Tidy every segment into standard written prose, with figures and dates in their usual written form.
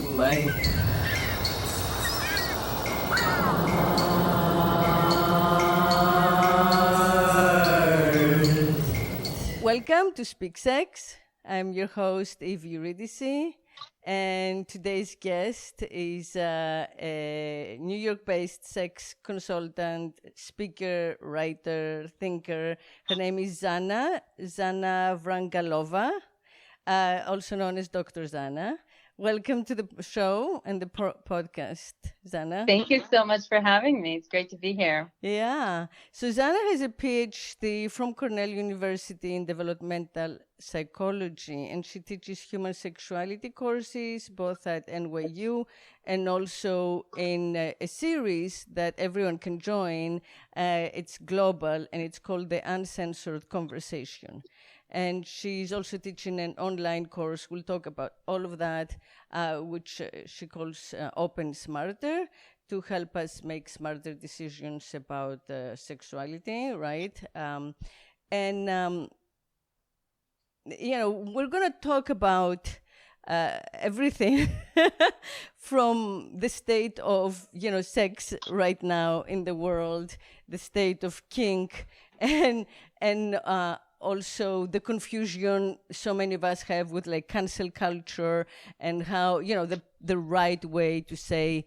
my. Welcome to Speak Sex. I'm your host, Eve Eurydice, and today's guest is a New York-based sex consultant, speaker, writer, thinker. Her name is Zhana Vrangalova, also known as Dr. Zhana. Welcome to the show and the podcast, Zhana. Thank you so much for having me. It's great to be here. Yeah. So Zhana has a PhD from Cornell University in Developmental Psychology, and she teaches human sexuality courses both at NYU and also in a series that everyone can join. It's global, and it's called the Uncensored Conversation. And she's also teaching an online course. We'll talk about all of that, which she calls Open Smarter, to help us make smarter decisions about sexuality, right? We're going to talk about everything from the state of, sex right now in the world, the state of kink, and also the confusion so many of us have with like cancel culture and how, the right way to say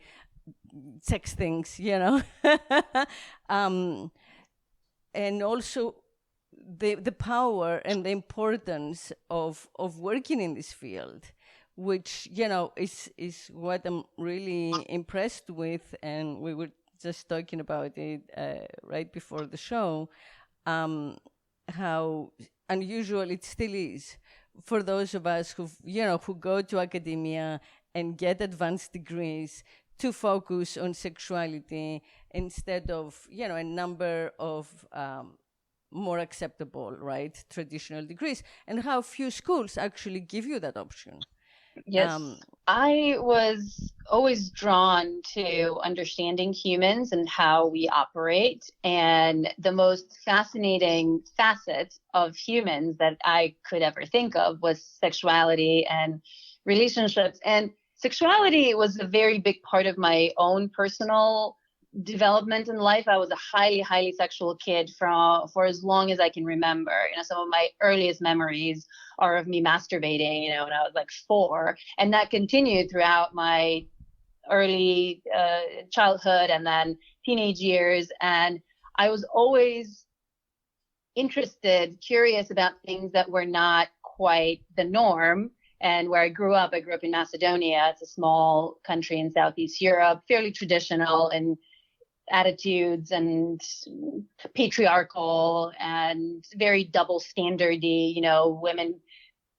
sex things, and also the power and the importance of working in this field, which, is what I'm really impressed with. And we were just talking about it right before the show. How unusual it still is for those of us who go to academia and get advanced degrees to focus on sexuality instead of, a number of more acceptable, right, traditional degrees, and how few schools actually give you that option. Yes, I was always drawn to understanding humans and how we operate. And the most fascinating facet of humans that I could ever think of was sexuality and relationships. And sexuality was a very big part of my own personal development in life. I was a highly, highly sexual kid for as long as I can remember. Some of my earliest memories are of me masturbating, when I was like 4, and that continued throughout my early childhood and then teenage years. And I was always interested, curious about things that were not quite the norm. And where I grew up in Macedonia. It's a small country in Southeast Europe, fairly traditional in attitudes and patriarchal and very double standardy. Women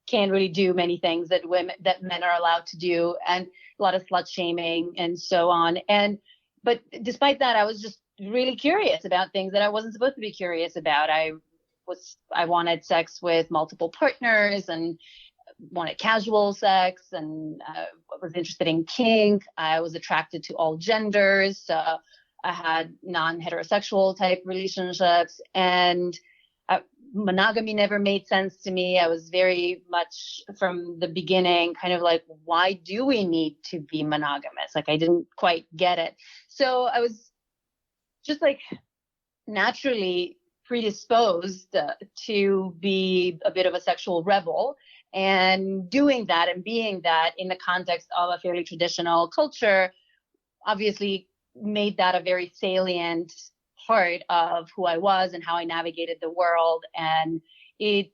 can't really do many things that men are allowed to do, and a lot of slut shaming and so on. But despite that, I was just really curious about things that I wasn't supposed to be curious about. I wanted sex with multiple partners and wanted casual sex, and was interested in kink. I was attracted to all genders. I had non-heterosexual type relationships, and monogamy never made sense to me. I was very much from the beginning kind of like, why do we need to be monogamous? Like, I didn't quite get it. So I was just like naturally predisposed to be a bit of a sexual rebel. And doing that and being that in the context of a fairly traditional culture obviously made that a very salient part of who I was and how I navigated the world. And it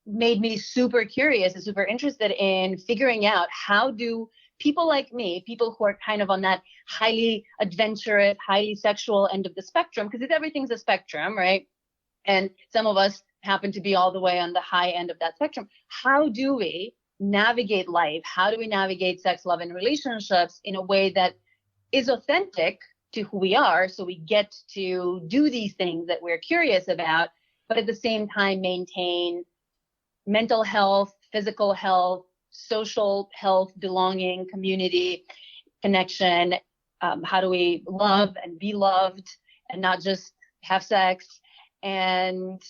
made me super curious and super interested in figuring out, how do people like me, people who are kind of on that highly adventurous, highly sexual end of the spectrum, because everything's a spectrum, right? And some of us happen to be all the way on the high end of that spectrum. How do we navigate life? How do we navigate sex, love, and relationships in a way that is authentic to who we are, so we get to do these things that we're curious about, but at the same time maintain mental health, physical health, social health, belonging, community, connection? How do we love and be loved and not just have sex? And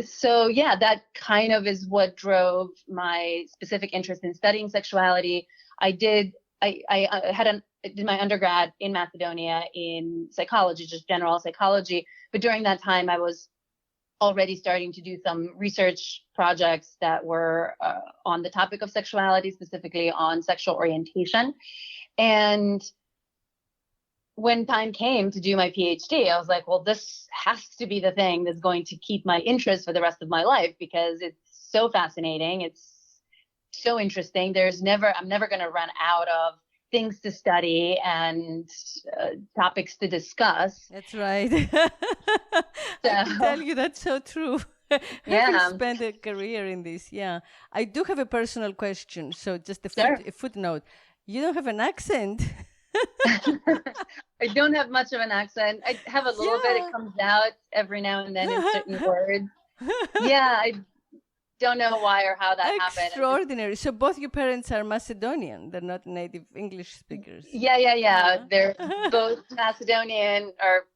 so, yeah, that kind of is what drove my specific interest in studying sexuality. I did did my undergrad in Macedonia in psychology, just general psychology. But during that time, I was already starting to do some research projects that were on the topic of sexuality, specifically on sexual orientation. And when time came to do my PhD, I was like, well, this has to be the thing that's going to keep my interest for the rest of my life, because it's so fascinating. It's so interesting. I'm never going to run out of things to study and topics to discuss. That's right. I can tell you that's so true. Having spent a career in this, I do have a personal question. So just a footnote. You don't have an accent. I don't have much of an accent. I have a little bit. It comes out every now and then in certain words. I don't know why or how that happened. Extraordinary. So both your parents are Macedonian. They're not native English speakers. Yeah. They're both Macedonian or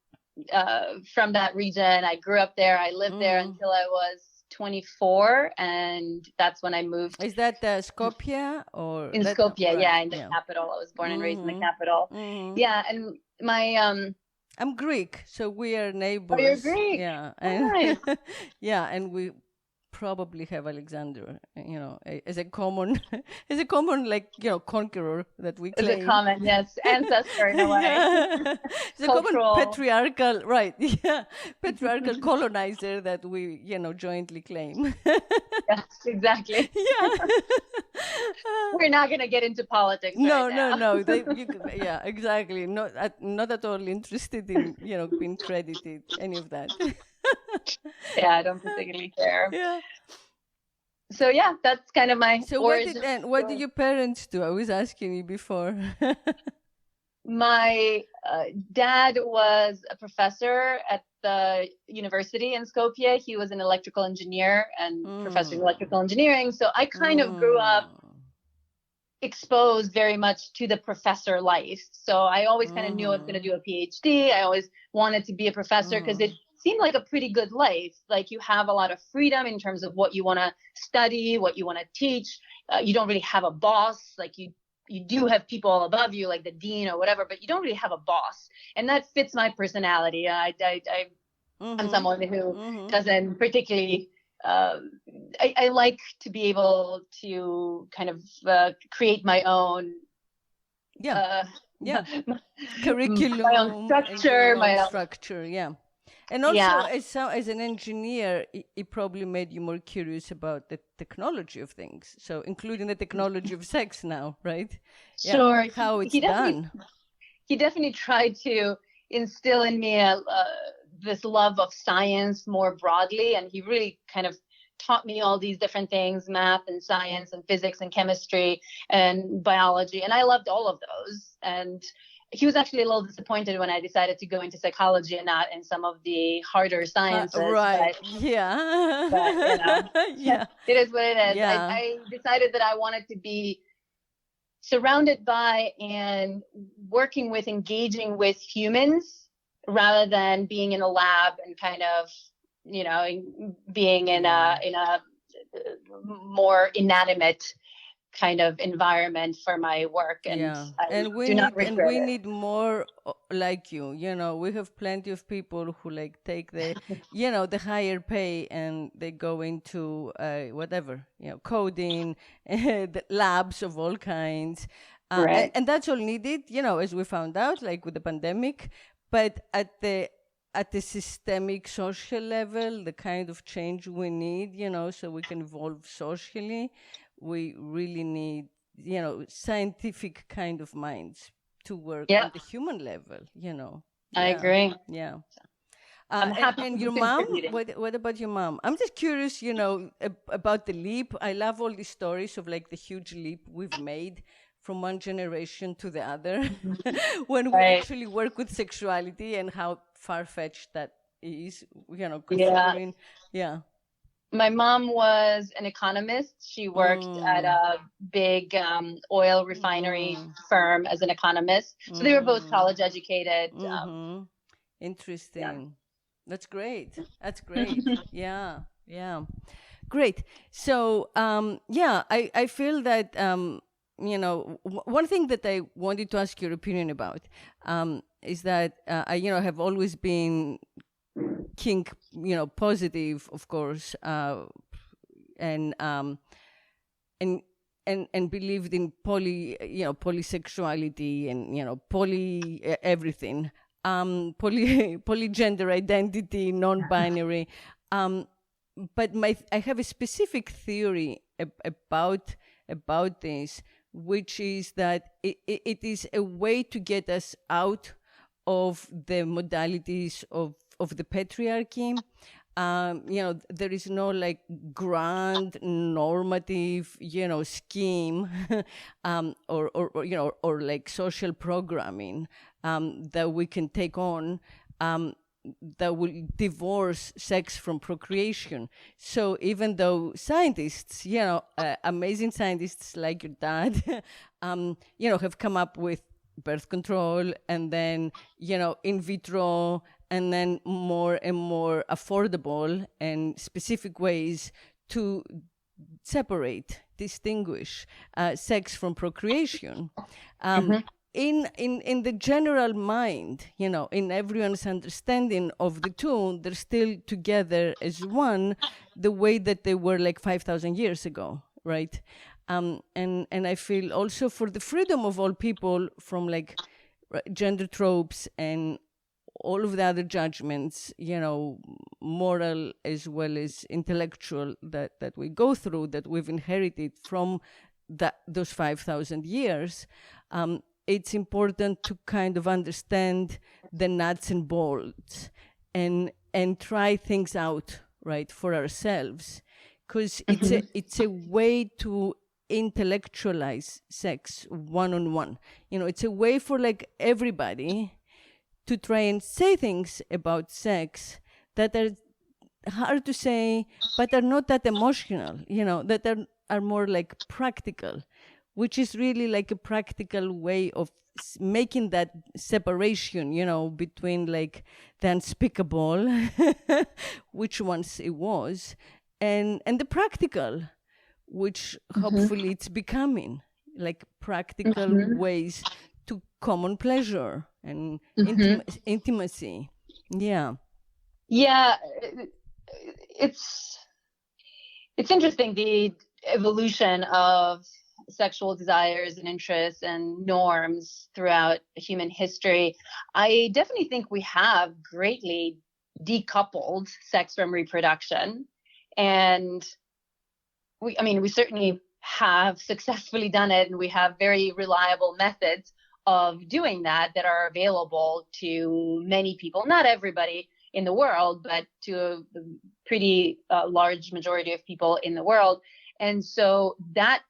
from that region. I grew up there. I lived there until I was 24, and that's when I moved. Is that Skopje or in Skopje? Right. In the capital. I was born and raised in the capital. And my I'm Greek, so we are neighbors. Oh, you're Greek. And nice. And we probably have Alexander, as a common, conqueror that we claim. As a common, ancestor in a way. It's a common patriarchal, patriarchal colonizer that we, jointly claim. Yes, exactly. We're not going to get into politics. No. Exactly. Not at all interested in, being credited, any of that. I don't particularly care. So that's kind of my origin. What did your parents do? I was asking you before. My dad was a professor at the university in Skopje. He was an electrical engineer and professor of electrical engineering. So I kind of grew up exposed very much to the professor life. So I always kind of knew I was going to do a PhD. I always wanted to be a professor because it seemed like a pretty good life. Like, you have a lot of freedom in terms of what you want to study, what you want to teach. You don't really have a boss. Like, you do have people above you, like the dean or whatever, but you don't really have a boss. And that fits my personality. I'm someone who doesn't particularly, I like to be able to kind of create my own curriculum, my own structure, And also, as an engineer, it probably made you more curious about the technology of things. So, including the technology of sex now, right? Sure. How it's done. He definitely tried to instill in me this love of science more broadly, and he really kind of taught me all these different things: math and science and physics and chemistry and biology, and I loved all of those. And he was actually a little disappointed when I decided to go into psychology and not in some of the harder sciences. Right. It is what it is. I decided that I wanted to be surrounded by and working with, engaging with humans, rather than being in a lab and kind of, being in a more inanimate kind of environment for my work. And we need more like you. We have plenty of people who take the the higher pay, and they go into coding, the labs of all kinds, and that's all needed, as we found out, with the pandemic. But at the systemic social level, the kind of change we need, so we can evolve socially, we really need, scientific kind of minds to work on the human level, I agree. Yeah. I'm happy. And your mom? What about your mom? I'm just curious, about the leap. I love all these stories of the huge leap we've made from one generation to the other when we actually work with sexuality, and how far-fetched that is, considering. My mom was an economist. She worked at a big oil refinery firm as an economist. So they were both college educated. Interesting. That's great. Yeah. Great. So, I feel that one thing that I wanted to ask your opinion about is that I, have always been kink, positive, of course, and believed in polysexuality and poly everything, polygender identity, non-binary. But I have a specific theory about this, which is that it is a way to get us out of the modalities of the patriarchy. There is no like grand normative, scheme, or like social programming that we can take on that will divorce sex from procreation. So even though scientists, amazing scientists like your dad, have come up with birth control and then, in vitro, and then more and more affordable and specific ways to separate, distinguish sex from procreation. In the general mind, in everyone's understanding of the two, they're still together as one, the way that they were like 5,000 years ago, right? And I feel also for the freedom of all people from like gender tropes and all of the other judgments, moral as well as intellectual that we go through, that we've inherited from those 5,000 years. It's important to kind of understand the nuts and bolts and try things out, right, for ourselves, because it's a way to intellectualize sex one-on-one. It's a way for like everybody to try and say things about sex that are hard to say, but are not that emotional, that are more like practical, which is really like a practical way of making that separation, between like the unspeakable, which once it was, and the practical, which hopefully it's becoming, like practical ways to common pleasure and intimacy. Yeah. It's interesting, the evolution of sexual desires and interests and norms throughout human history. I definitely think we have greatly decoupled sex from reproduction, and we certainly have successfully done it, and we have very reliable methods of doing that are available to many people, not everybody in the world, but to a pretty large majority of people in the world. And so that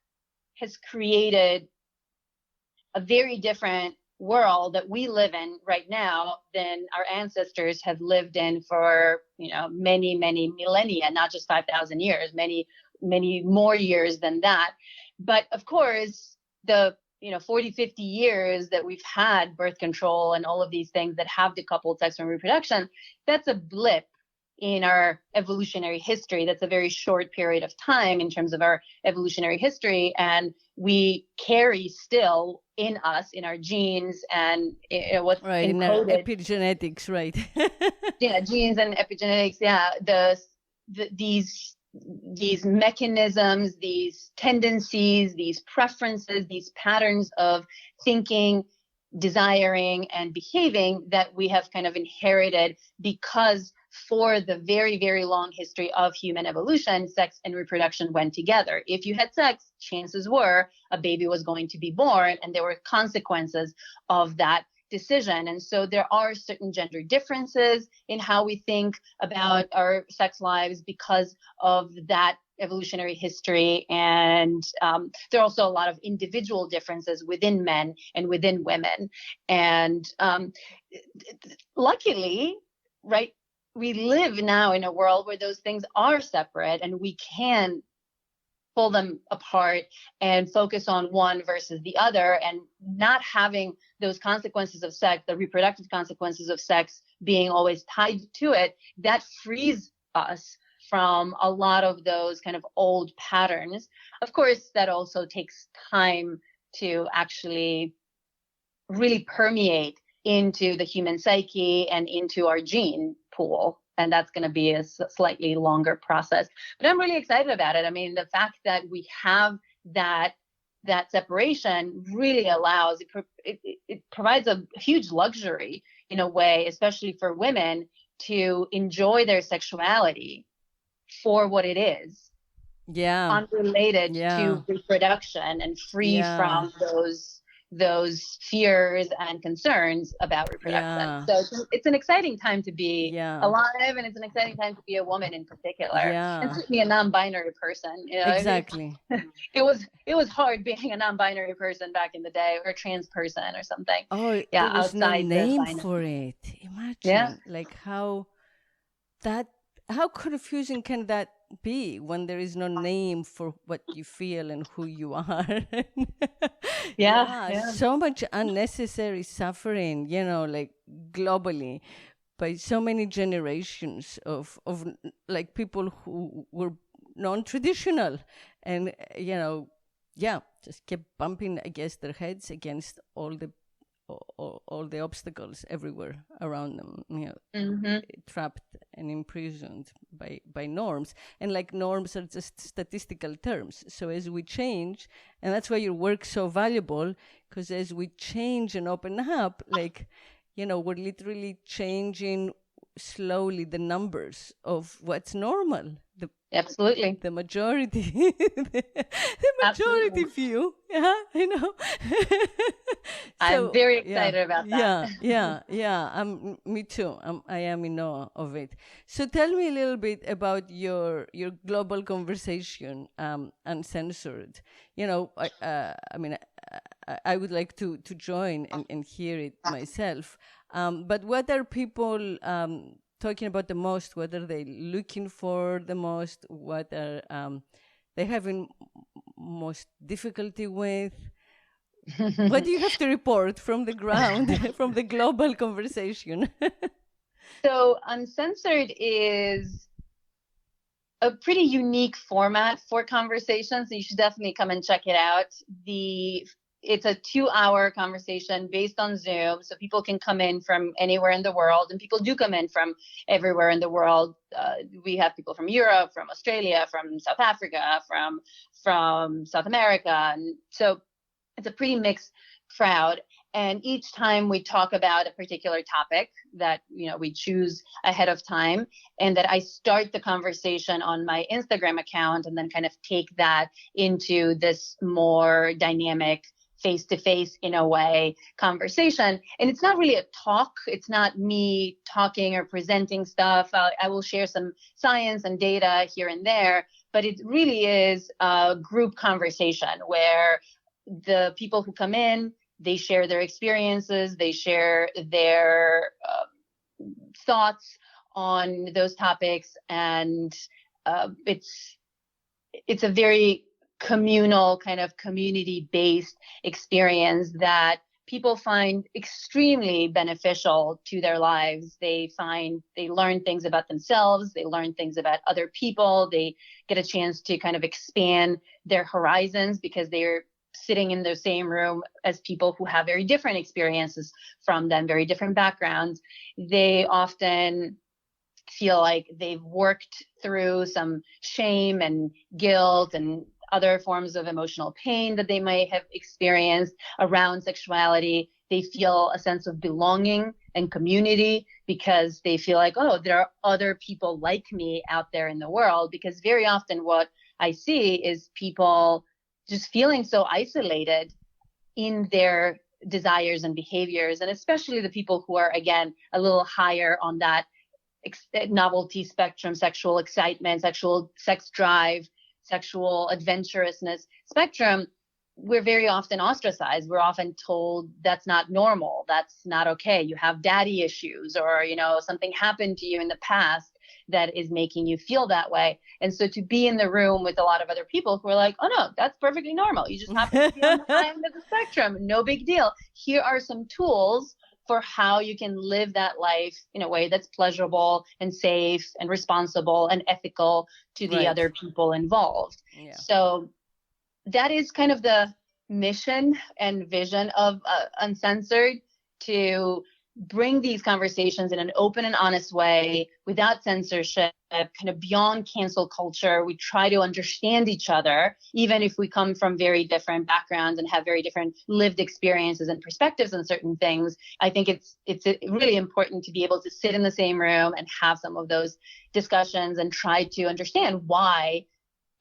has created a very different world that we live in right now than our ancestors have lived in for, many, many millennia, not just 5,000 years, many, many more years than that. But of course, the 40, 50 years that we've had birth control and all of these things that have decoupled sex from reproduction, that's a blip in our evolutionary history. That's a very short period of time in terms of our evolutionary history. And we carry still in us, in our genes and what's right, encoded. In our epigenetics, right. Yeah, genes and epigenetics. Yeah, these mechanisms, these tendencies, these preferences, these patterns of thinking, desiring, and behaving that we have kind of inherited because for the very, very long history of human evolution, sex and reproduction went together. If you had sex, chances were a baby was going to be born, and there were consequences of that decision. And so there are certain gender differences in how we think about our sex lives because of that evolutionary history. And there are also a lot of individual differences within men and within women. And luckily, right, we live now in a world where those things are separate and we can pull them apart and focus on one versus the other, and not having those consequences of sex, the reproductive consequences of sex being always tied to it. That frees us from a lot of those kind of old patterns. Of course, that also takes time to actually really permeate into the human psyche and into our gene pool. And that's going to be a slightly longer process. But I'm really excited about it. I mean, the fact that we have that separation really allows, it provides a huge luxury in a way, especially for women, to enjoy their sexuality for what it is. Yeah. Unrelated Yeah. to reproduction and free Yeah. from those fears and concerns about reproduction. Yeah. So it's an exciting time to be Yeah. alive, and it's an exciting time to be a woman in particular. Yeah. And certainly a non-binary person. You know, Exactly. It was hard being a non-binary person back in the day, or a trans person or something. Oh, Yeah, there was no outside the name binary. for it. Imagine, Yeah. like how confusing can that be when there is no name for what you feel and who you are? Yeah. So much unnecessary suffering, you know, like globally, by so many generations of like people who were non-traditional, and you know, just kept bumping, I guess, their heads against all the obstacles everywhere around them, you know, Mm-hmm. trapped and imprisoned by norms. And like norms are just statistical terms. So as we change, and that's why your work's so valuable, because as we change and open up, like, you know, we're literally changing slowly the numbers of what's normal. Absolutely. The majority, the majority view. Yeah, I know. I'm very excited about that. Yeah. Me too. I am in awe of it. So tell me a little bit about your global conversation, Uncensored. You know, I mean, I would like to join and hear it myself. But what are people talking about the most? What are they looking for the most? What are they having most difficulty with? What do you have to report from the ground, from the global conversation? So Uncensored is a pretty unique format for conversations. So you should definitely come and check it out. It's a 2-hour conversation based on Zoom. So people can come in from anywhere in the world, and people do come in from everywhere in the world. We have people from Europe, from Australia, from South Africa, from South America. And so it's a pretty mixed crowd. And each time we talk about a particular topic that, you know, we choose ahead of time, and that I start the conversation on my Instagram account and then kind of take that into this more dynamic face-to-face, in a way, conversation. And it's not really a talk. It's not me talking or presenting stuff. I will share some science and data here and there, but it really is a group conversation where the people who come in, they share their experiences, they share their thoughts on those topics, and it's a very communal, kind of community-based experience that people find extremely beneficial to their lives. They learn things about themselves, they learn things about other people, they get a chance to kind of expand their horizons because they're sitting in the same room as people who have very different experiences from them, very different backgrounds. They often feel like they've worked through some shame and guilt and other forms of emotional pain that they might have experienced around sexuality. They feel a sense of belonging and community because they feel like, oh, there are other people like me out there in the world. Because very often what I see is people just feeling so isolated in their desires and behaviors, and especially the people who are, again, a little higher on that novelty spectrum, sexual excitement, sexual sex drive, sexual adventurousness spectrum. We're very often ostracized. We're often told that's not normal, that's not okay, you have daddy issues, or, you know, something happened to you in the past that is making you feel that way. And so to be in the room with a lot of other people who are like, oh no, that's perfectly normal, you just happen to be on the high end of the spectrum, no big deal. Here are some tools for how you can live that life in a way that's pleasurable and safe and responsible and ethical to the other people involved. Yeah. So that is kind of the mission and vision of Uncensored, to bring these conversations in an open and honest way without censorship, kind of beyond cancel culture. We try to understand each other, even if we come from very different backgrounds and have very different lived experiences and perspectives on certain things. I think it's really important to be able to sit in the same room and have some of those discussions and try to understand, why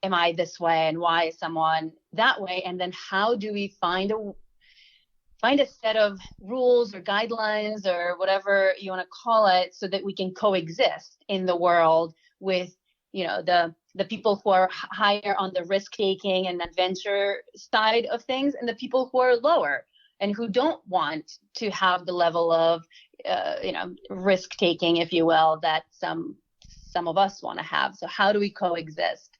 am I this way and why is someone that way? And then how do we find a set of rules or guidelines or whatever you want to call it, so that we can coexist in the world with, the people who are higher on the risk-taking and adventure side of things, and the people who are lower and who don't want to have the level of, risk-taking, if you will, that some of us want to have. So how do we coexist?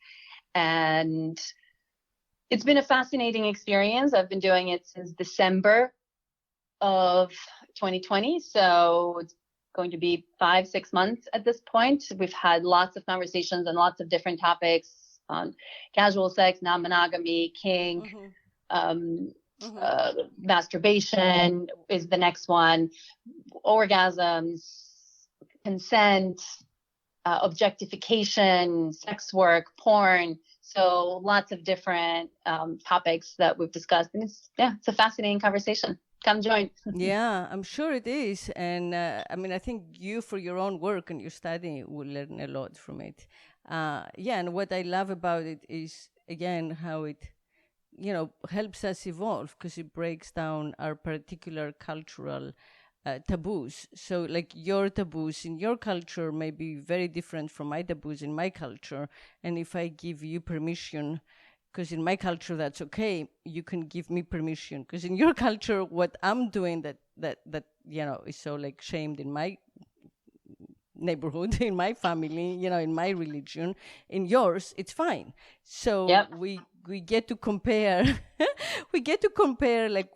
And it's been a fascinating experience. I've been doing it since December of 2020. So it's going to be 5-6 months at this point. We've had lots of conversations on lots of different topics on casual sex, non-monogamy, kink, masturbation is the next one, orgasms, consent, objectification, sex work, porn. So lots of different topics that we've discussed. And it's a fascinating conversation. Come join. Yeah, I'm sure it is. And I think you, for your own work and your study, will learn a lot from it. And what I love about it is, again, how it, helps us evolve, because it breaks down our particular cultural taboos. So like your taboos in your culture may be very different from my taboos in my culture. And if I give you permission, because in my culture that's okay, you can give me permission, because in your culture what I'm doing that is so like shamed in my neighborhood, in my family, in my religion, in yours it's fine. So Yep. we get to compare we get to compare, like,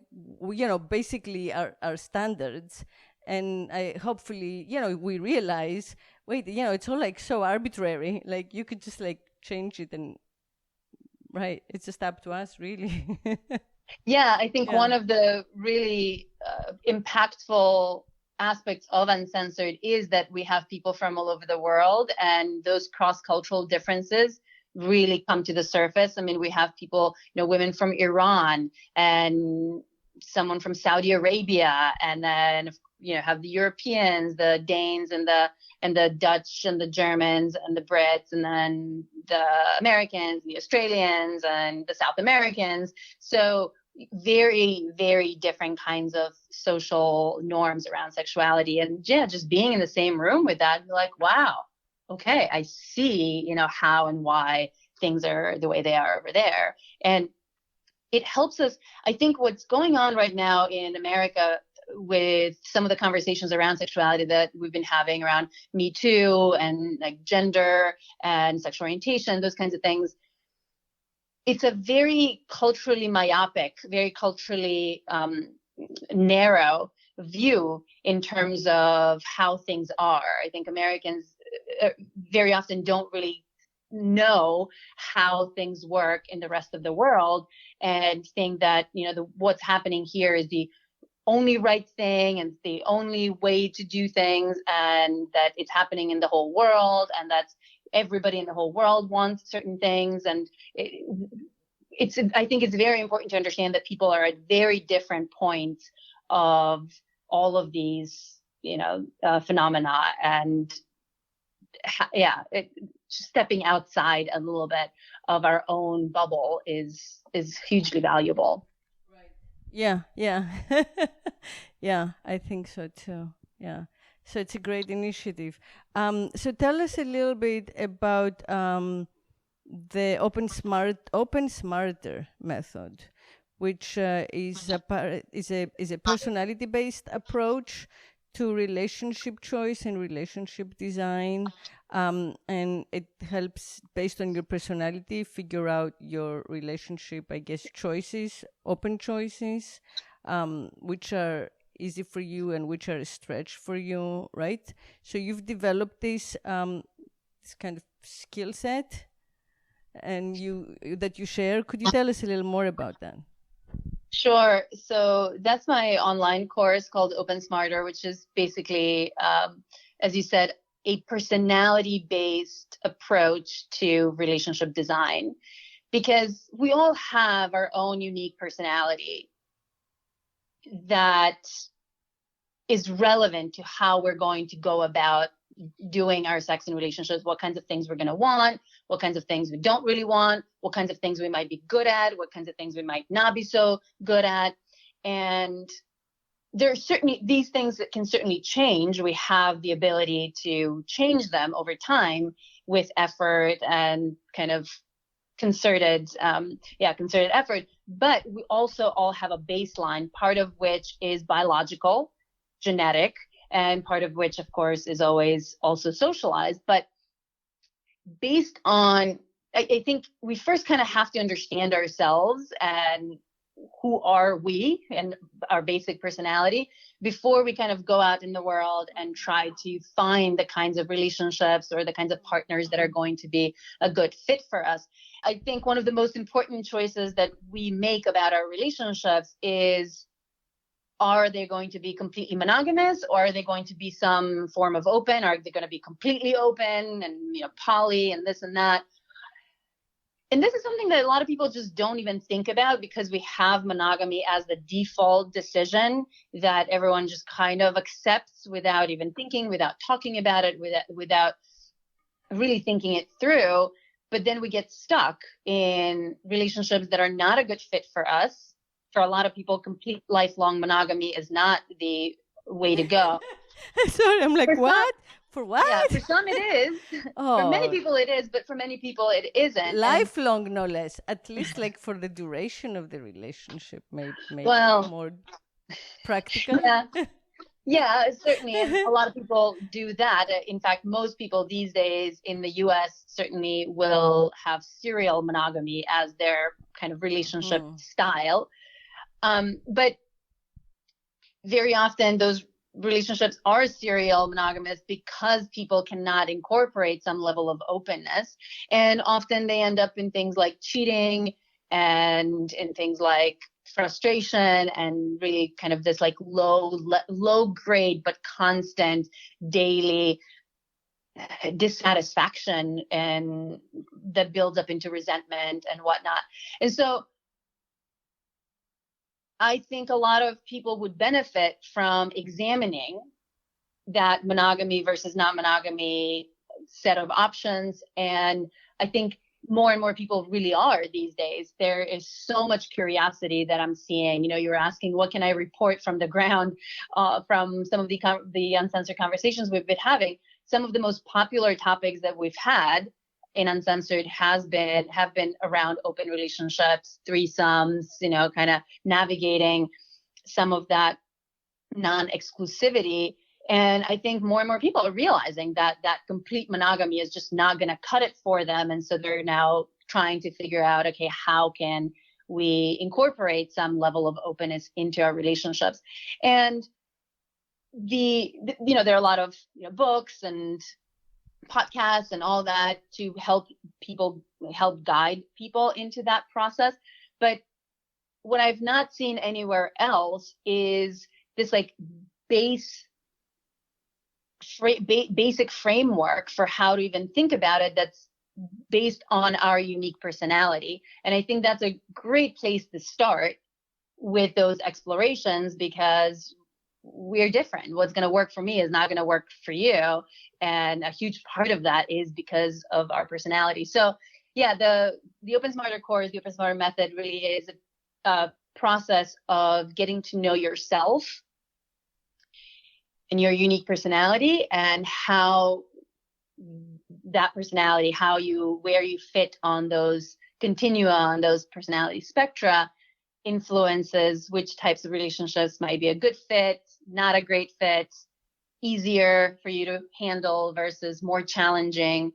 basically our standards. And hopefully we realize, wait, it's all like so arbitrary, like you could just like change it, and right, it's just up to us, really. Yeah, I think one of the really impactful aspects of Uncensored is that we have people from all over the world, and those cross-cultural differences really come to the surface. I mean, we have people, women from Iran and someone from Saudi Arabia, and then have the Europeans, the Danes and the Dutch and the Germans and the Brits, and then the Americans, the Australians and the South Americans. So very, very different kinds of social norms around sexuality. And just being in the same room with that, you're like, wow, okay, I see, how and why things are the way they are over there. And it helps us. I think what's going on right now in America with some of the conversations around sexuality that we've been having around Me Too and like gender and sexual orientation, those kinds of things, it's a very culturally myopic, very culturally narrow view in terms of how things are. I think Americans very often don't really know how things work in the rest of the world, and think that what's happening here is the only right thing and the only way to do things, and that it's happening in the whole world, and that's everybody in the whole world wants certain things. And I think it's very important to understand that people are at very different points of all of these, phenomena. And stepping outside a little bit of our own bubble is hugely valuable. Right. Yeah. Yeah, I think so too. Yeah. So it's a great initiative. So tell us a little bit about the Open Smarter method, which is a personality-based approach to relationship choice and relationship design, and it helps, based on your personality, figure out your relationship, I guess, choices, open choices, which are easy for you and which are a stretch for you, right? So you've developed this kind of skill set, and that you share. Could you tell us a little more about that? Sure. So that's my online course called Open Smarter, which is basically, as you said, a personality-based approach to relationship design, because we all have our own unique personality that is relevant to how we're going to go about doing our sex and relationships, what kinds of things we're going to want, what kinds of things we don't really want, what kinds of things we might be good at, what kinds of things we might not be so good at. And there are certainly these things that can certainly change. We have the ability to change them over time with effort and kind of concerted effort. But we also all have a baseline, part of which is biological, genetic, and part of which, of course, is always also socialized. But based on, I think we first kind of have to understand ourselves and who are we and our basic personality before we kind of go out in the world and try to find the kinds of relationships or the kinds of partners that are going to be a good fit for us. I think one of the most important choices that we make about our relationships is, are they going to be completely monogamous, or are they going to be some form of open? Are they going to be completely open and, poly and this and that? And this is something that a lot of people just don't even think about, because we have monogamy as the default decision that everyone just kind of accepts without even thinking, without talking about it, without really thinking it through. But then we get stuck in relationships that are not a good fit for us. For a lot of people, complete lifelong monogamy is not the way to go. Sorry, I'm like, For some- what? For what? Yeah, for some it is. For many Oh, people it is, but for many people it isn't. And lifelong, no less. At least like for the duration of the relationship, maybe well, more practical. yeah. Yeah, certainly. And a lot of people do that. In fact, most people these days in the US certainly will have serial monogamy as their kind of relationship style. But very often those relationships are serial monogamous because people cannot incorporate some level of openness. And often they end up in things like cheating and in things like frustration and really kind of this like low grade but constant daily dissatisfaction, and that builds up into resentment and whatnot. And so I think a lot of people would benefit from examining that monogamy versus non-monogamy set of options. And I think more and more people really are these days. There is so much curiosity that I'm seeing. You're asking, what can I report from the ground from some of the uncensored conversations we've been having? Some of the most popular topics that we've had in Uncensored have been around open relationships, threesomes, kind of navigating some of that non-exclusivity. And I think more and more people are realizing that complete monogamy is just not going to cut it for them. And so they're now trying to figure out, okay, how can we incorporate some level of openness into our relationships? And there are a lot of books and podcasts and all that to help guide people into that process. But what I've not seen anywhere else is this like basic framework for how to even think about it that's based on our unique personality. And I think that's a great place to start with those explorations, because we're different. What's going to work for me is not going to work for you. And a huge part of that is because of our personality. So yeah, the Open Smarter course, the Open Smarter method really is a process of getting to know yourself and your unique personality, and how that personality, where you fit on those continua, on those personality spectra, influences which types of relationships might be a good fit, not a great fit, easier for you to handle versus more challenging.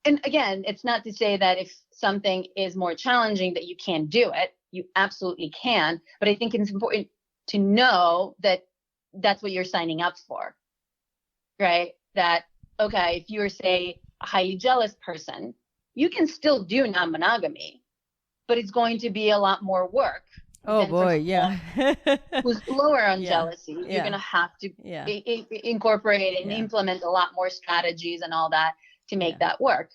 And again, it's not to say that if something is more challenging that you can't do it. You absolutely can. But I think it's important to know that that's what you're signing up for, right? That, okay, if you're, say, a highly jealous person, you can still do non-monogamy, but it's going to be a lot more work. Oh than for boy, someone yeah. who's lower on Yeah. jealousy. You're going Yeah. to have to Yeah. incorporate and Yeah. implement a lot more strategies and all that to make Yeah. that work.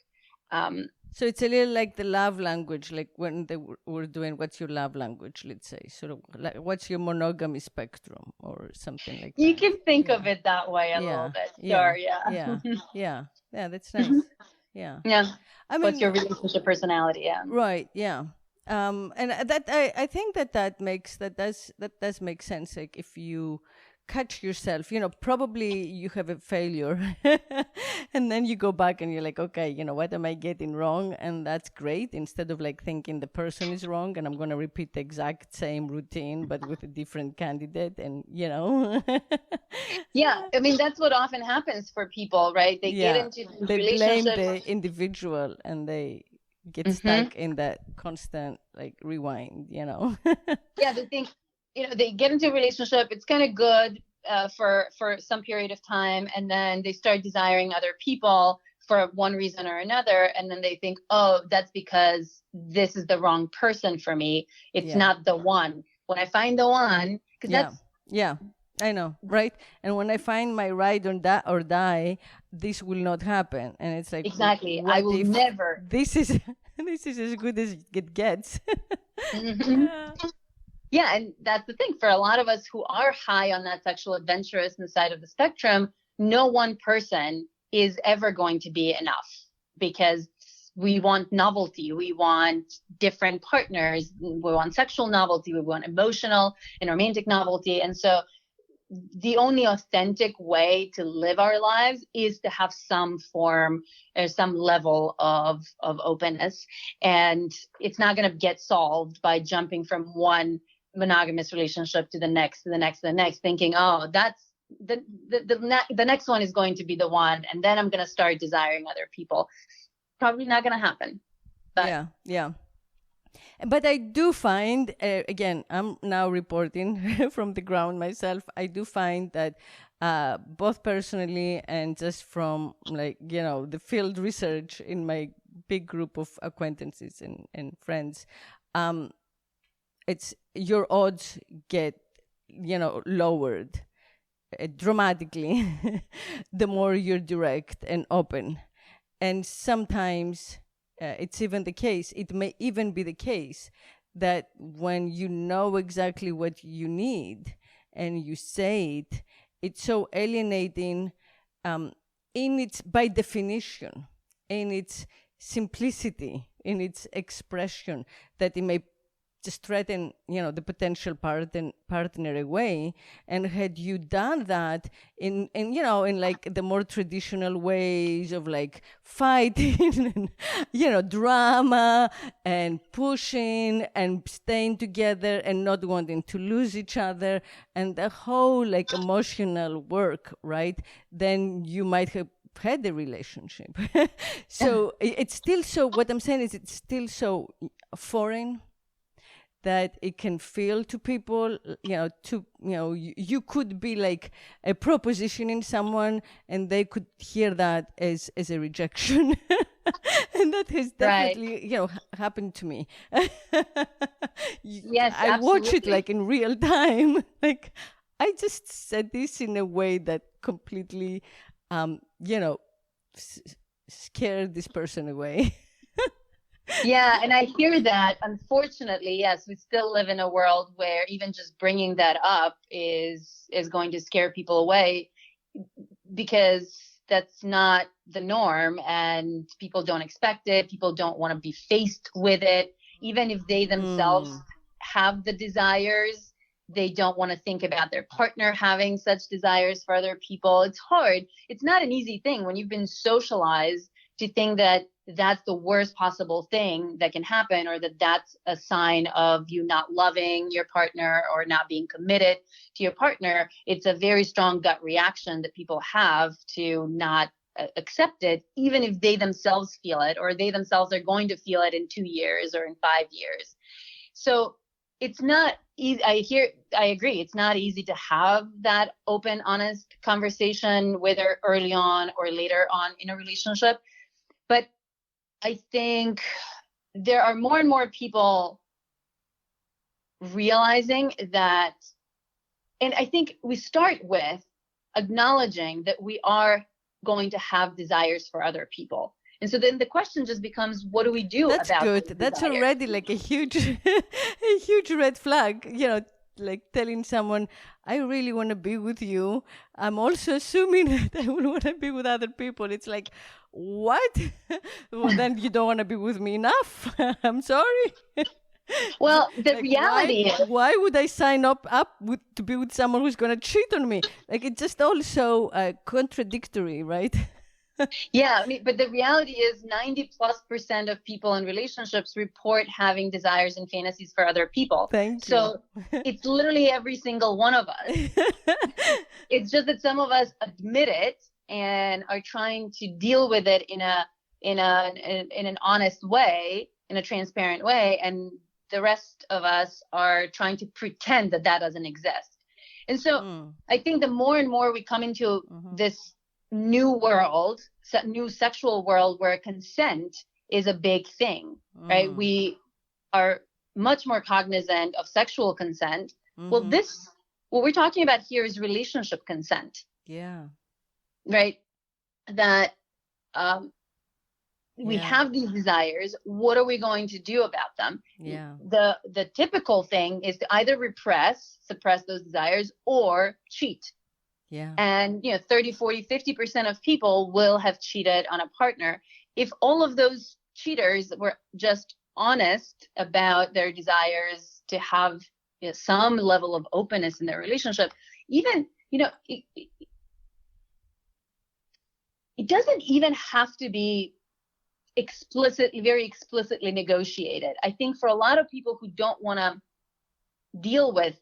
Um, So it's a little like the love language, like when they were doing what's your love language, let's say, sort of like what's your monogamy spectrum or something like you that. can think Yeah. of it that way a little Yeah. bit. Yeah. Sure. Yeah. Yeah. Yeah. Yeah. That's nice. Yeah. Yeah. I What's mean, your relationship personality? Yeah. right. Yeah. And that I think that does make sense. Like if you catch yourself, probably you have a failure, and then you go back and you're like, okay, what am I getting wrong? And that's great. Instead of like thinking the person is wrong and I'm going to repeat the exact same routine but with a different candidate, and Yeah. I mean, that's what often happens for people, right? They get yeah, into these they blame relationships. the individual and they get Mhm. stuck in that constant like rewind. Yeah, they think, they get into a relationship, it's kind of good for some period of time, and then they start desiring other people for one reason or another, and then they think, oh, that's because this is the wrong person for me. It's Yeah. not the one. When I find the one, because Yeah. that's Yeah. I know, right? And when I find my ride or die, this will not happen. And it's like, exactly. I what will if never. this is this is as good as it gets? Mhm. Yeah, and that's the thing. For a lot of us who are high on that sexual adventurousness side of the spectrum, no one person is ever going to be enough, because we want novelty. We want different partners. We want sexual novelty. We want emotional and romantic novelty. And so the only authentic way to live our lives is to have some form or some level of openness. And it's not going to get solved by jumping from one monogamous relationship to the next, to the next, to the next, thinking, oh, that's the next one is going to be the one, and then I'm going to start desiring other people. Probably not going to happen. But Yeah. Yeah. But I do find, again, I'm now reporting from the ground myself. I do find that both personally and just from like, the field research in my big group of acquaintances and friends, it's your odds get, lowered dramatically the more you're direct and open. And sometimes it's even the case, it may even be the case that when you know exactly what you need and you say it, it's so alienating in its, by definition, in its simplicity, in its expression, that it may just threaten, the potential partner away. And had you done that in like the more traditional ways of like fighting and, drama and pushing and staying together and not wanting to lose each other and the whole like emotional work, right? Then you might have had a relationship. So it's still so, what I'm saying is it's still so foreign that it can feel to people, you could be like a proposition in someone and they could hear that as a rejection. And that has definitely, happened to me. yes, I watch it absolutely. like in real time. Like I just said this in a way that completely, scared this person away. Yeah, and I hear that. Unfortunately, yes, we still live in a world where even just bringing that up is going to scare people away, because that's not the norm and people don't expect it. People don't want to be faced with it. Even if they themselves have the desires, they don't want to think about their partner having such desires for other people. It's hard. It's not an easy thing when you've been socialized to think that that's the worst possible thing that can happen, or that that's a sign of you not loving your partner or not being committed to your partner. It's a very strong gut reaction that people have to not accept it, even if they themselves feel it, or they themselves are going to feel it in 2 years or in 5 years. So it's not easy. I agree. It's not easy to have that open, honest conversation, whether early on or later on in a relationship. But I think there are more and more people realizing that, and I think we start with acknowledging that we are going to have desires for other people. And so then the question just becomes, what do we do That's about good. those That's desires? already like a huge, a huge red flag, like telling someone, I really want to be with you. I'm also assuming that I will want to be with other people. It's like, what? Well, then you don't want to be with me enough. I'm sorry. Well, the Like, reality is, why would I sign up to be with someone who's going to cheat on me? Like, it's just also contradictory, right? yeah, I mean, but the reality is 90+% of people in relationships report having desires and fantasies for other people. Thank you. So it's literally every single one of us. It's just that some of us admit it and are trying to deal with it in an honest way, in a transparent way, and the rest of us are trying to pretend that that doesn't exist. And so I think the more and more we come into this new world, new sexual world where consent is a big thing, right? We are much more cognizant of sexual consent. Well, what we're talking about here is relationship consent. Yeah. Right? That we have these desires. What are we going to do about them? Yeah. The typical thing is to either suppress those desires, or cheat. Yeah. And 30, 40, 50% of people will have cheated on a partner. If all of those cheaters were just honest about their desires to have some level of openness in their relationship, even it doesn't even have to be very explicitly negotiated. I think for a lot of people who don't want to deal with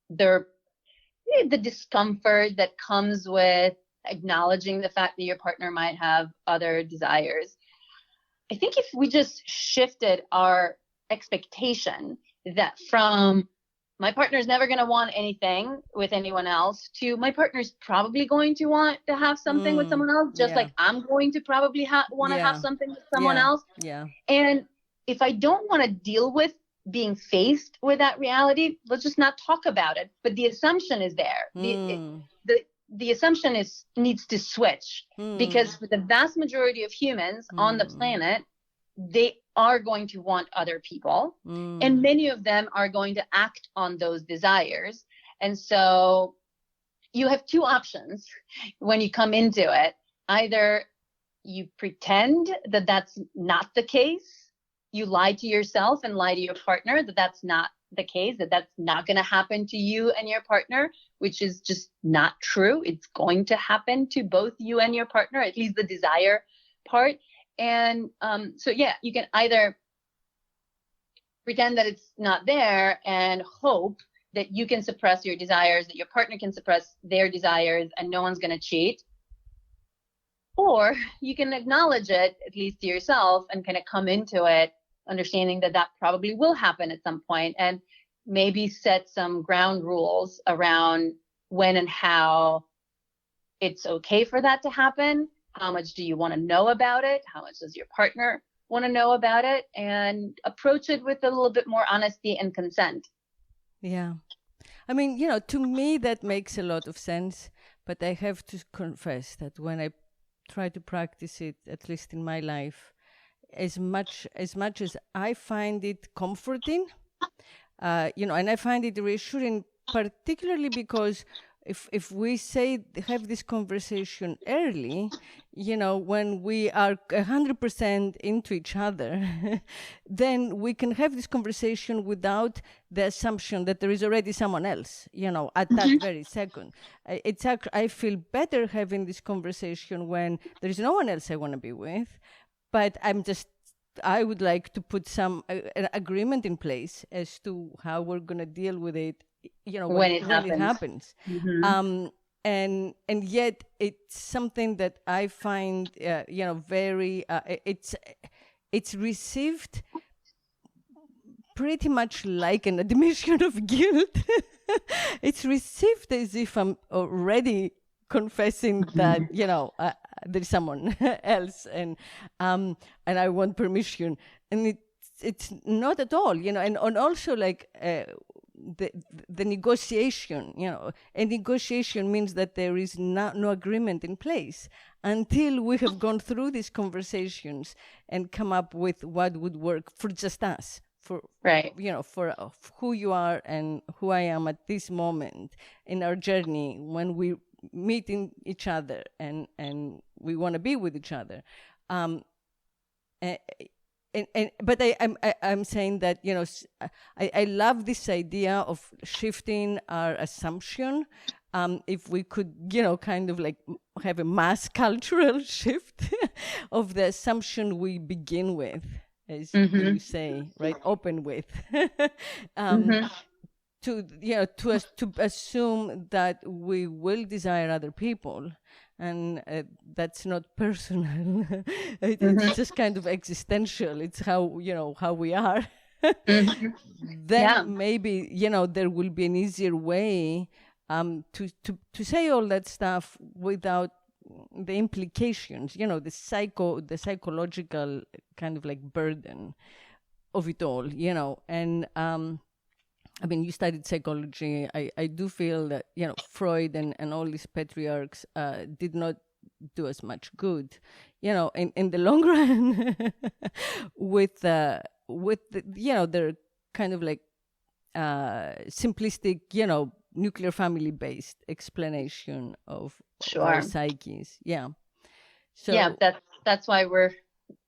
the discomfort that comes with acknowledging the fact that your partner might have other desires, I think if we just shifted our expectation that from my partner's never going to want anything with anyone else to my partner's probably going to want to have something with someone else, just like I'm going to probably want to have something with someone else. Yeah. And if I don't want to deal with being faced with that reality, let's just not talk about it. But the assumption is there. The assumption needs to switch, because for the vast majority of humans on the planet, they are going to want other people, and many of them are going to act on those desires. And so you have two options when you come into it. Either you pretend that that's not the case, you lie to yourself and lie to your partner that that's not the case, that that's not going to happen to you and your partner, which is just not true. It's going to happen to both you and your partner, at least the desire part. And you can either pretend that it's not there and hope that you can suppress your desires, that your partner can suppress their desires, and no one's going to cheat. Or you can acknowledge it, at least to yourself, and kind of come into it understanding that that probably will happen at some point, and maybe set some ground rules around when and how it's okay for that to happen. How much do you want to know about it? How much does your partner want to know about it? And approach it with a little bit more honesty and consent. Yeah. I mean, to me that makes a lot of sense, but I have to confess that when I try to practice it, at least in my life, as much as I find it comforting, and I find it reassuring, particularly because if we have this conversation early, when we are 100% into each other, then we can have this conversation without the assumption that there is already someone else, at that very second. I feel better having this conversation when there is no one else I want to be with, but I would like to put some agreement in place as to how we're going to deal with it, when it happens. And yet it's something that I find, very, it's received pretty much like an admission of guilt. It's received as if I'm already confessing that, there's someone else, and I want permission. And it's not at all, and also like the negotiation, a negotiation means that there is no agreement in place until we have gone through these conversations and come up with what would work for just us, for for who you are and who I am at this moment in our journey when we meeting each other and we want to be with each other. But I'm saying that, I love this idea of shifting our assumption. If we could, kind of like have a mass cultural shift of the assumption we begin with, as you say, right? Open with. To assume that we will desire other people, and that's not personal. It's just kind of existential. It's how we are. Then maybe there will be an easier way to say all that stuff without the implications, the psychological kind of like burden of it all, and I mean, you studied psychology. I do feel that, Freud and all these patriarchs did not do us much good, in the long run with the, their kind of like simplistic, nuclear family based explanation of our psyches. Yeah. So yeah, that's why we're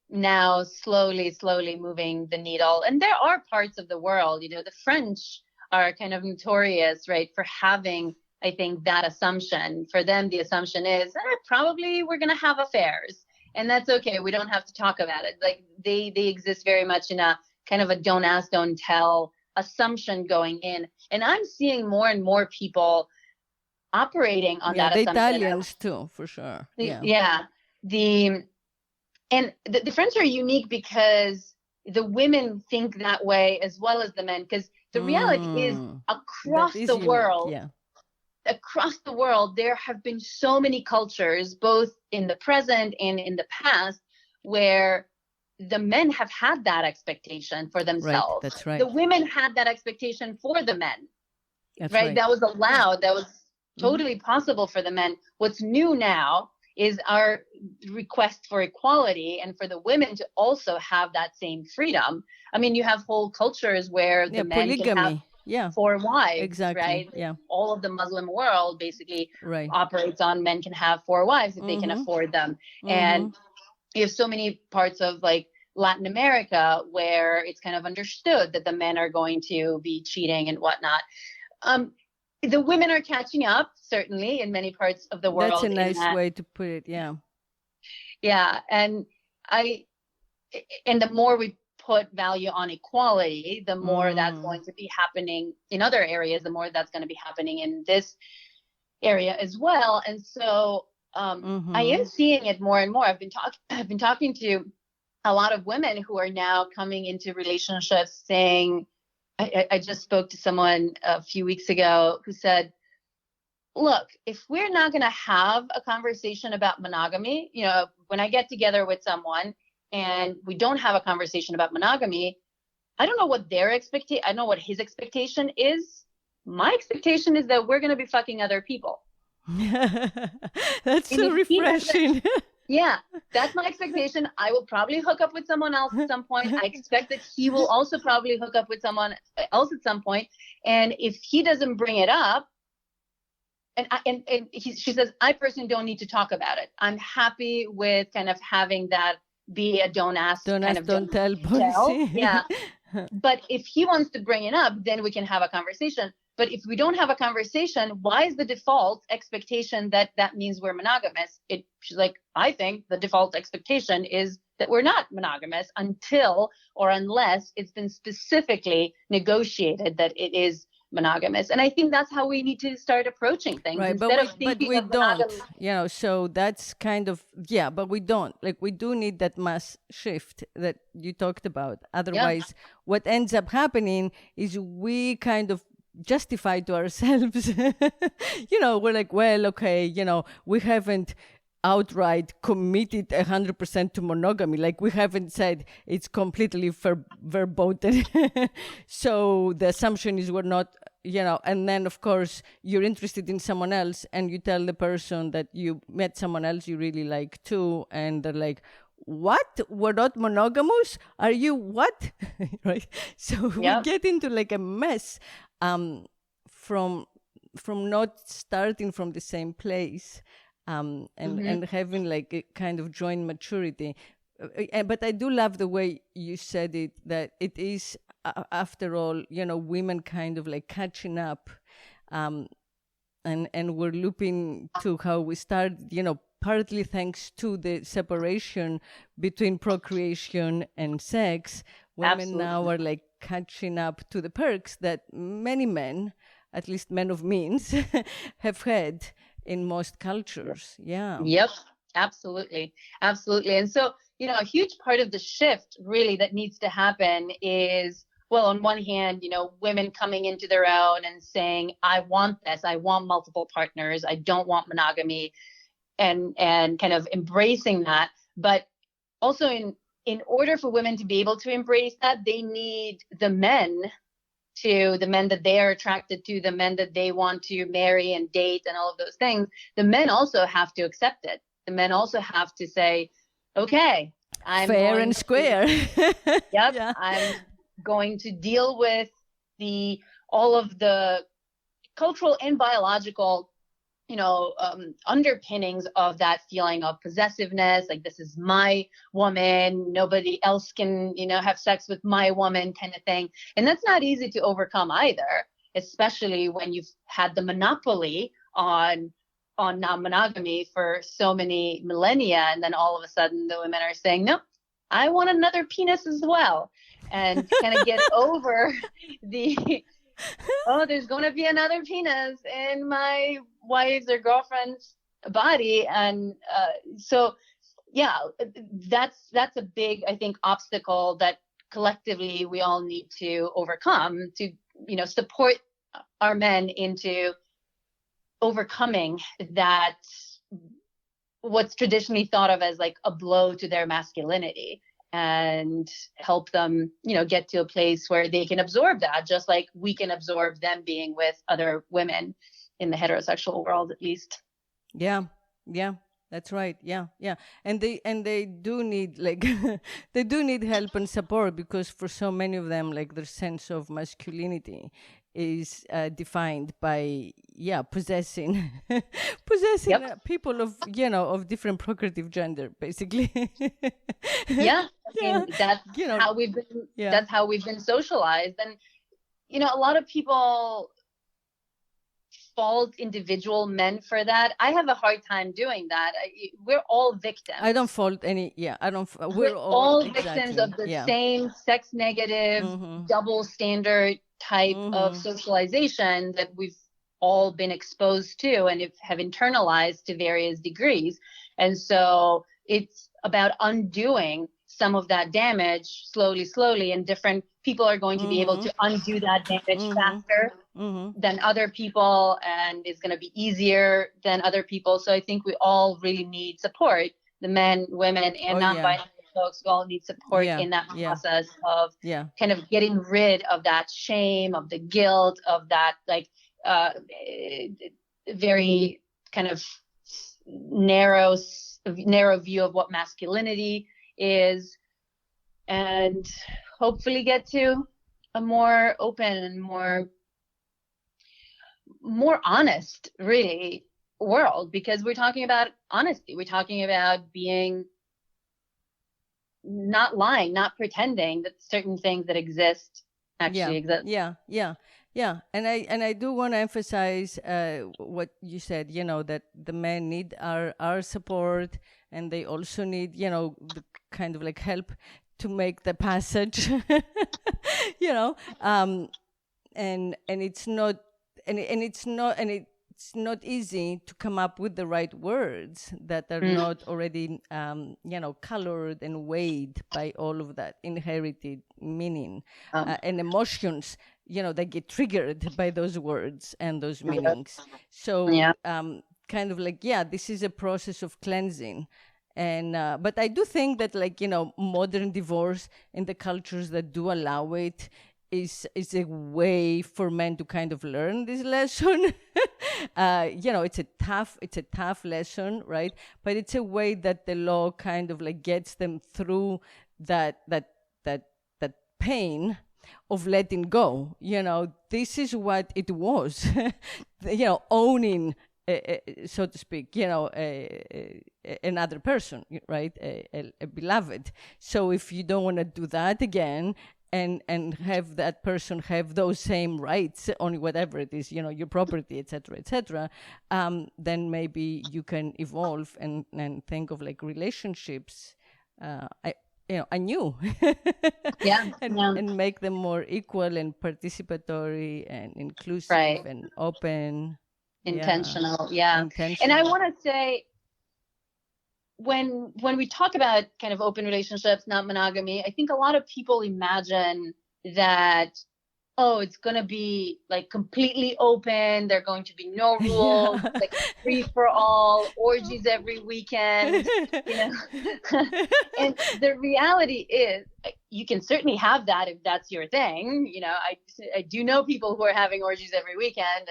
now slowly moving the needle. And there are parts of the world, the French are kind of notorious, right, for having, I think, that assumption. For them, the assumption is probably we're going to have affairs, and that's okay. We don't have to talk about it. Like they exist very much in a kind of a don't ask, don't tell assumption going in. And I'm seeing more and more people operating on that assumption. The Italians too, for sure. The French are unique because the women think that way as well as the men, because the reality is across the world, there have been so many cultures, both in the present and in the past, where the men have had that expectation for themselves. Right, that's right. The women had that expectation for the men. That's right? That was allowed. That was totally possible for the men. What's new now is our request for equality and for the women to also have that same freedom. I mean, you have whole cultures where the men polygamy. Can have 4 wives, exactly. Right? Yeah. All of the Muslim world basically operates on men can have 4 wives if they can afford them. And you have so many parts of like Latin America where it's kind of understood that the men are going to be cheating and whatnot. The women are catching up, certainly, in many parts of the world. That's a nice way to put it, yeah. Yeah, and the more we put value on equality, the more that's going to be happening in other areas, the more that's going to be happening in this area as well. And so I am seeing it more and more. I've been talking to a lot of women who are now coming into relationships saying, I just spoke to someone a few weeks ago who said, look, if we're not going to have a conversation about monogamy, when I get together with someone and we don't have a conversation about monogamy, I don't know what I don't know what his expectation is. My expectation is that we're going to be fucking other people. That's so refreshing. Yeah, that's my expectation. I will probably hook up with someone else at some point. I expect that he will also probably hook up with someone else at some point. And if he doesn't bring it up, she says, I personally don't need to talk about it. I'm happy with kind of having that be a don't tell policy. Yeah. But if he wants to bring it up, then we can have a conversation. But if we don't have a conversation, why is the default expectation that means we're monogamous? She's like, I think the default expectation is that we're not monogamous until or unless it's been specifically negotiated that it is monogamous. And I think that's how we need to start approaching things. Right, but we don't, so that's kind of, but we don't. Like, we do need that mass shift that you talked about. Otherwise, what ends up happening is we kind of justify to ourselves, we're like, well, okay, we haven't outright committed 100% to monogamy. Like, we haven't said it's completely verboten. So the assumption is we're not, and then of course you're interested in someone else and you tell the person that you met someone else you really like too, and they're like, what? We're not monogamous? Are you what? Right? So we get into like a mess from not starting from the same place. And having like a kind of joint maturity. But I do love the way you said it, that it is, after all, women kind of like catching up. And we're looping to how we started, partly thanks to the separation between procreation and sex. Women now are like catching up to the perks that many men, at least men of means, have had in most cultures. Yep, absolutely. And so, a huge part of the shift really that needs to happen is, well, on one hand, women coming into their own and saying, I want this, I want multiple partners, I don't want monogamy, and kind of embracing that. But also in order for women to be able to embrace that, they need the men that they are attracted to, the men that they want to marry and date and all of those things. The men also have to accept it. The men also have to say, okay, I'm fair and square. I'm going to deal with all of the cultural and biological underpinnings of that feeling of possessiveness, like, this is my woman, nobody else can, have sex with my woman, kind of thing. And that's not easy to overcome either, especially when you've had the monopoly on non-monogamy for so many millennia. And then all of a sudden the women are saying, no, I want another penis as well. And kind of get over there's going to be another penis in my wife's or girlfriend's body. And so that's a big, I think, obstacle that collectively we all need to overcome to, support our men into overcoming that, what's traditionally thought of as like a blow to their masculinity, and help them, get to a place where they can absorb that, just like we can absorb them being with other women in the heterosexual world, at least. Yeah, that's right. Yeah. And they do need like they do need help and support, because for so many of them, like, their sense of masculinity is defined by possessing people of of different procreative gender, basically. That's how we've been that's how we've been socialized. And a lot of people fault individual men for that. I have a hard time doing that. We're all victims. I don't fault any. We're all victims of the same sex negative, double standard type of socialization that we've all been exposed to and have internalized to various degrees. And so it's about undoing some of that damage slowly, and different people are going to be able to undo that damage faster than other people, and it's going to be easier than other people. So I think we all really need support, the men, women, and non-binary folks. We all need support in that process of kind of getting rid of that shame, of the guilt, of that like very kind of narrow view of what masculinity is, and hopefully get to a more open and more honest, really, world, because we're talking about honesty. We're talking about being, not lying, not pretending that certain things that exist actually exist. Yeah. And I do want to emphasize what you said, that the men need our support, and they also need, the kind of like help to make the passage, and it's not easy to come up with the right words that are not already, colored and weighed by all of that inherited meaning and emotions, that get triggered by those words and those meanings. So kind of like, yeah, this is a process of cleansing. And but I do think that, like, modern divorce in the cultures that do allow it is a way for men to kind of learn this lesson. It's a tough lesson, right? But it's a way that the law kind of like gets them through that pain of letting go. This is what it was. Owning, so to speak, another person, right? A beloved. So if you don't want to do that again, and have that person have those same rights on whatever it is, your property, etc., then maybe you can evolve and think of like relationships, anew. Yeah. and make them more equal and participatory and inclusive, right, and open. intentional. Intentional. And I want to say, when we talk about kind of open relationships, not monogamy, I think a lot of people imagine that, oh, it's going to be like completely open. There are going to be no rules, like free for all, orgies every weekend, And the reality is, you can certainly have that if that's your thing. I do know people who are having orgies every weekend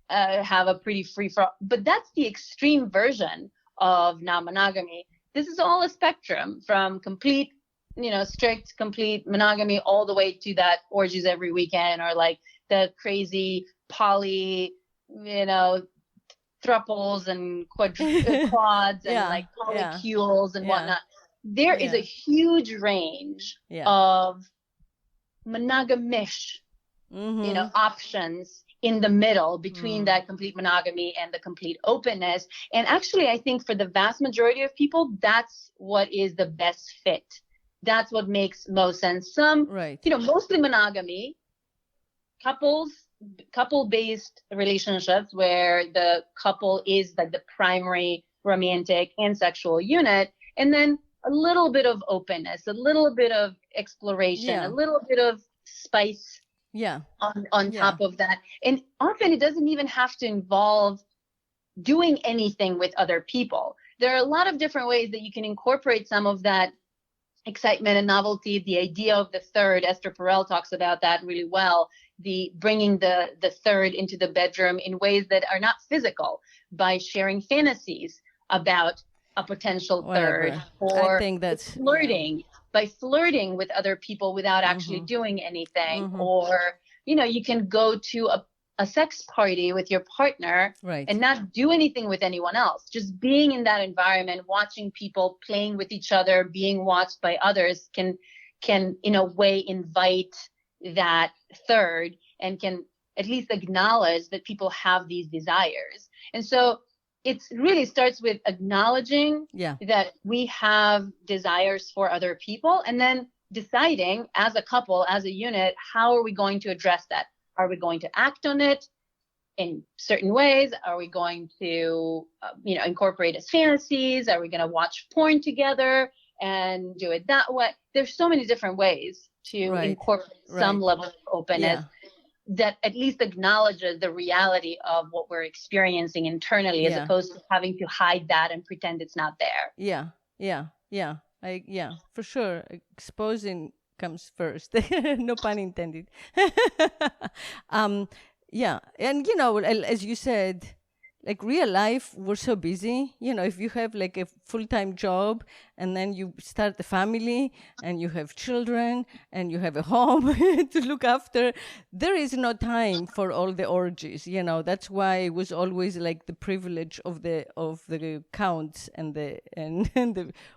and have a pretty free for all, but that's the extreme version of non-monogamy. This is all a spectrum from complete, strict, complete monogamy all the way to that orgies every weekend, or like the crazy poly, thruples and quads and like polycules and whatnot. There is a huge range of monogamish, options in the middle between that complete monogamy and the complete openness. And actually, I think for the vast majority of people, that's what is the best fit. That's what makes most sense. Some, mostly monogamy, couple-based relationships where the couple is like the primary romantic and sexual unit, and then a little bit of openness, a little bit of exploration, a little bit of spice on top of that. And often it doesn't even have to involve doing anything with other people. There are a lot of different ways that you can incorporate some of that excitement and novelty. The idea of the third, Esther Perel talks about that really well, the bringing the third into the bedroom in ways that are not physical, by sharing fantasies about a potential third, or I think that's flirting, by flirting with other people without actually doing anything, or you can go to a sex party with your partner and not do anything with anyone else. Just being in that environment, watching people playing with each other, being watched by others can in a way invite that third, and can at least acknowledge that people have these desires. And so it really starts with acknowledging that we have desires for other people, and then deciding as a couple, as a unit, how are we going to address that? Are we going to act on it in certain ways? Are we going to, incorporate as fantasies? Are we going to watch porn together and do it that way? There's so many different ways to incorporate some level of openness that at least acknowledges the reality of what we're experiencing internally, as opposed to having to hide that and pretend it's not there. For sure. Exposing comes first. No pun intended. And as you said, like real life, we're so busy. If you have like a full-time job, and then you start a family, and you have children, and you have a home to look after, there is no time for all the orgies. That's why it was always like the privilege of the counts and the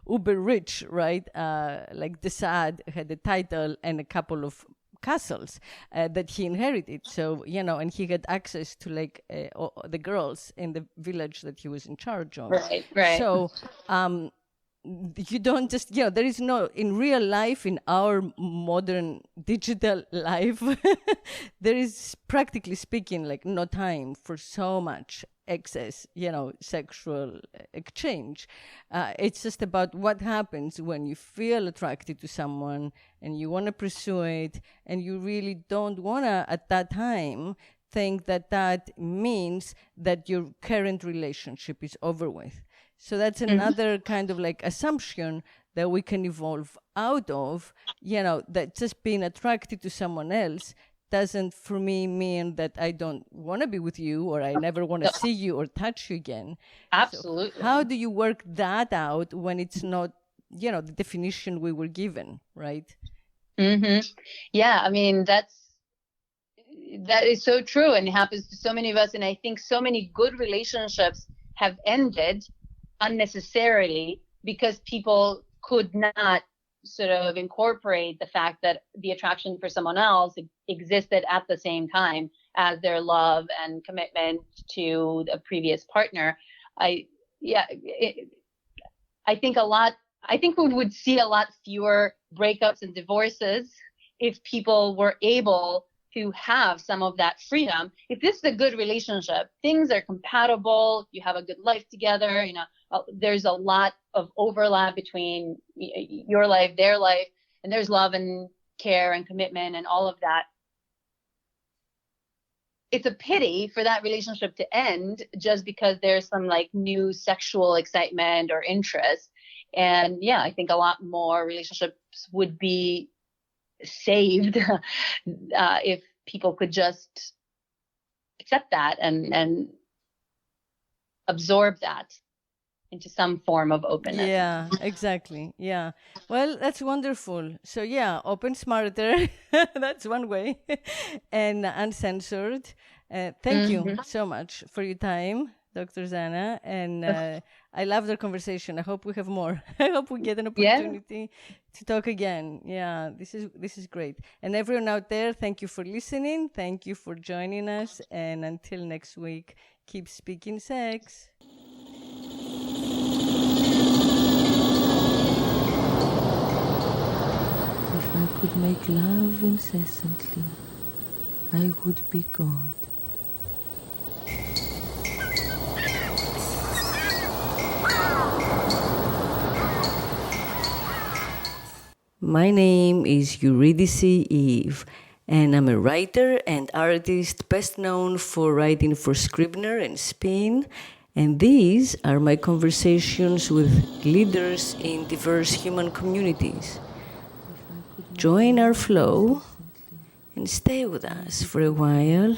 uber rich, right? Like the Saad had a title and a couple of castles that he inherited. So, and he had access to like the girls in the village that he was in charge of. Right. So, you don't just, there is no, in real life, in our modern digital life, there is, practically speaking, like no time for so much excess, sexual exchange. It's just about what happens when you feel attracted to someone and you want to pursue it, and you really don't want to, at that time, think that that means that your current relationship is over with. So that's another kind of like assumption that we can evolve out of, that just being attracted to someone else doesn't for me mean that I don't want to be with you or I never want to see you or touch you again. Absolutely. So how do you work that out when it's not, the definition we were given, right? Yeah, I mean, that is so true, and it happens to so many of us. And I think so many good relationships have ended unnecessarily because people could not sort of incorporate the fact that the attraction for someone else existed at the same time as their love and commitment to the previous partner. I think we would see a lot fewer breakups and divorces if people were able to have some of that freedom. If this is a good relationship, things are compatible, you have a good life together, there's a lot of overlap between your life, their life, and there's love and care and commitment and all of that. It's a pity for that relationship to end just because there's some like new sexual excitement or interest. And yeah, I think a lot more relationships would be saved if people could just accept that and absorb that into some form of openness. Yeah, exactly. Yeah. Well, that's wonderful. So yeah, open smarter. That's one way. And uncensored. Thank you so much for your time, Dr. Zhana. And I love the conversation. I hope we have more. I hope we get an opportunity to talk again. Yeah, this is great. And everyone out there, thank you for listening. Thank you for joining us. And until next week, keep speaking sex. If I could make love incessantly, I would be God. My name is Eurydice Eve, and I'm a writer and artist best known for writing for Scribner and Spin, and these are my conversations with leaders in diverse human communities. Join our flow and stay with us for a while.